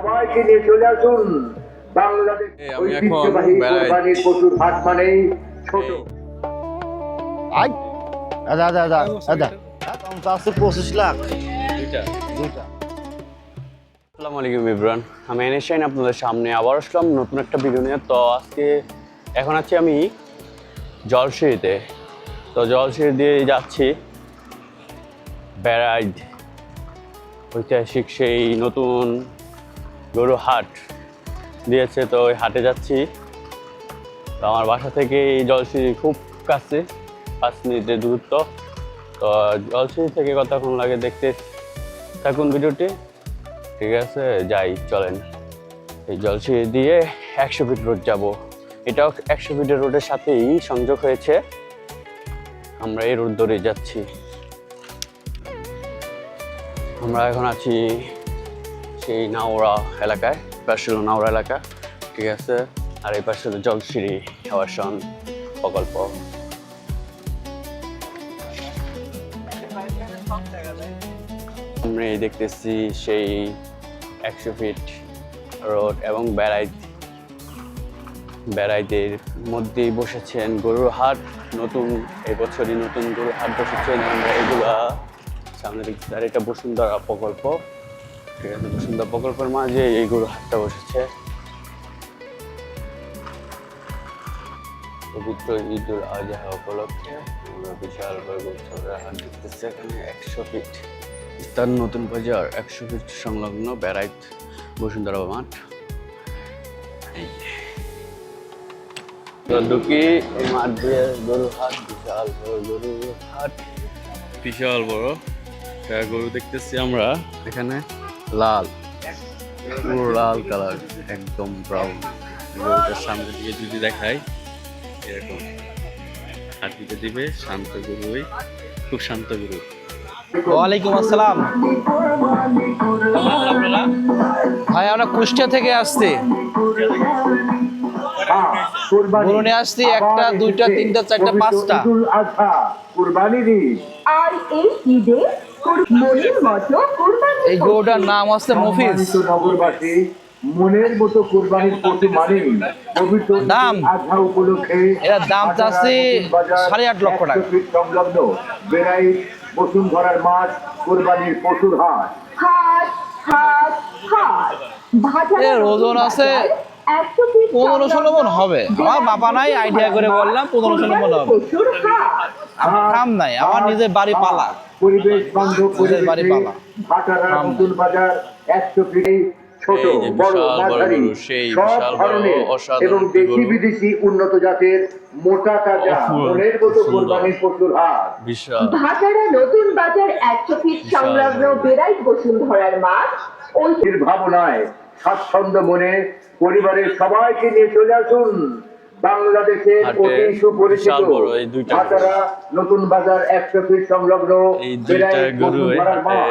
সবাইকে নিয়ে চলে আসুন বাংলাদেশ ঐতিহ্যবাহী কোরবানির পশুর হাট মানেই ছোট। আই দাদা দাদা দাদা দাম চাচ্ছে 25 লাখ দুইটা। আসসালামু আলাইকুম ইব্রান, আমি এনএস শাহিন আপনাদের সামনে আবার আসলাম নতুন একটা ভিডিও নিয়ে। তো আজকে এখন আছি আমি জলসিঁড়িতে। তো জলসিঁড়ি দিয়ে যাচ্ছি বেড়াইদ, ঐতিহাসিক সেই নতুন গরু হাট দিয়েছে। তো ওই হাটে যাচ্ছি। তো আমার বাসা থেকে এই জলসিঁড়ি খুব কাছে, 5 মিনিটের দূরত্ব। তো জলসিঁড়ি থেকে কতক্ষণ লাগে দেখতে থাকুন ভিডিওটি। ঠিক আছে, যাই চলেন। এই জলসিঁড়ি দিয়ে 100 ফিট রোড যাব। এটাও 100 ফিটের রোডের সাথেই সংযোগ হয়েছে। আমরা এই রোড ধরে যাচ্ছি। আমরা এখন আছি সেই নাওরা এলাকায়, পাশে হলো নাওরা এলাকা। ঠিক আছে, আর এই পাশে হলো জলসিঁড়ি আবাসন প্রকল্প। আমরা দেখতেছি সেই 100 ফিট রোড এবং বেড়াইদের মধ্যেই বসেছেন গরুর হাট। নতুন এই বছরই নতুন গরুর হাট বসেছেন। আমরা এগুলা সামনে দেখছি। আর এটা বসুন্ধরা প্রকল্প। ঠিক আছে, বসুন্ধরা প্রকল্পের মাঝে এই গরুর হাটটা বসেছে। পবিত্র ঈদুল আজহা উপলক্ষে আমরা বিশাল গরুর হাট দেখতেছি। এখানে 100 ফিট তার নতুন বাজার, 100 ফিট সংলগ্ন বেড়াইত বসুন্ধরা মাঠ। ঢুকি এই মাঠ দিয়ে গরুর হাট, বিশাল বড় গরুর হাট, বিশাল বড় গরু দেখতেছি আমরা এখানে। লাল, পুরো লাল কালার, একদম ব্রাউন। গরুটার সামনের দিকে যদি দেখাই এরকম হাত দিতে দিবে। শান্ত গরু, খুব শান্ত গরু। ওয়ালাইকুম আসসালাম ভাই, আমরা কুষ্টিয়া থেকে আসছি। গরু নিয়ে আসছি 1টা 2টা 3টা 4টা 5টা। আর এই ঈদে মনের মতো কুরবানি। এই গরুটার নাম হচ্ছে মফিজ। নগরবাসী মনের মতো কুরবানির পশু মানেই পবিত্র দাম আজহা উপলক্ষে এর দাম চাচ্ছি 8.5 লক্ষ টাকা। সংলগ্ন বেড়াইত বসুন্ধরার মাঠ কুরবানির পশুর হাট। হাট হাট হাট এর ওজন আছে 15-16 মণ হবে। আমার বাবা নাই, আইডিয়া করে বললাম 15-16 মণ হবে। পশুর হাট। আমার খাম নাই, আমার নিজের বাড়ি পালা। পরিবেশ বান্ধব নিজের বাড়ি পালা। ভাটারা নতুন বাজার 100 ফিট ছোট বড় মাঝারি সব ধরনের এবং দেশি বিদেশি উন্নত জাতের মোটা তাজা মনের মতো কুরবানির পশুর হাট। ভাটারা নতুন বাজার 100 ফিট সংলগ্ন বেড়াইত বসুন্ধরার মাঠ। ঐতিহ্যের ভাবনায় স্বাচ্ছন্দ্য মনে পরিবারের সবাইকে নিয়ে চলে আসুন বাংলাদেশের অতি সুপরিচিত ভাটারা নতুন বাজার 100 ফিট সংলগ্ন বেড়াইত বসুন্ধরার মাঠ।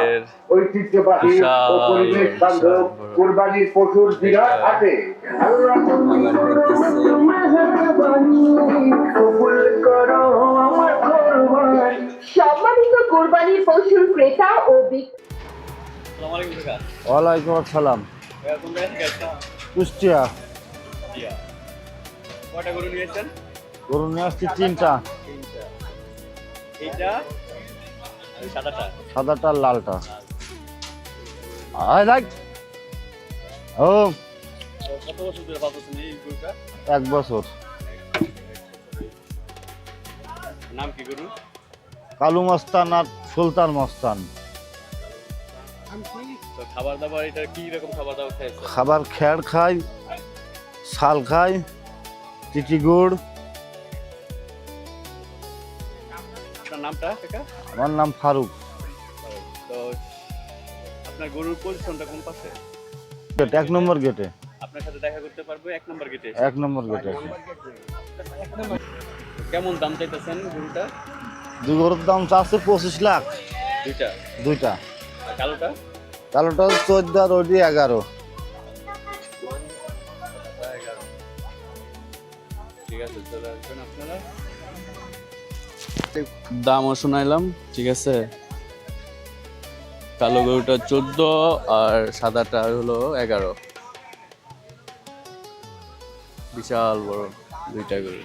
ঐতিহ্যবাহী ও পরিবেশ বান্ধব কুরবানির পশুর বিরাট হাটে। সম্মানিত কুরবানির পশুর ক্রেতা ও ওয়ালাইকুম আসসালাম। কুষ্টিয়া। কয়টা গরু নিয়েছেন? গরু নিয়ে আসছি 3টা, এইটা সাদাটা, সাদাটা লালটা। আয় দেখ ও কত বছর ধরে পালতেছেন এই গরুটা? 1 বছর। নাম কি গরু? কালু মস্তান আর সুলতান মস্তান। তো খাবার দাবার এটা কি রকম খাবার দাবার খাইছে? খাবার খেড় খাই, শাল খাই, চিটি গুড়। আপনার নামটা কাকা? আমার নাম ফারুক। তো আপনার গরুর পজিশনটা কোন পাশে? 1 নম্বর গেটে। আপনার সাথে দেখা করতে পারবো 1 নম্বর গেটে? 1 নম্বর গেটে। কেমন দাম চাইতেছেন গরুটা? দুই গরুর দাম চাচ্ছে 25 লাখ। দুইটা। আর কালোটা? কালোটা 14 আর ওইটি 11। ঠিক আছে, চলে আসবেন আপনারা। দামও শোনাইলাম, ঠিক আছে। কালো গরুটা 14 আর সাদাটা হলো 11। বিশাল বড় দুইটা গরু।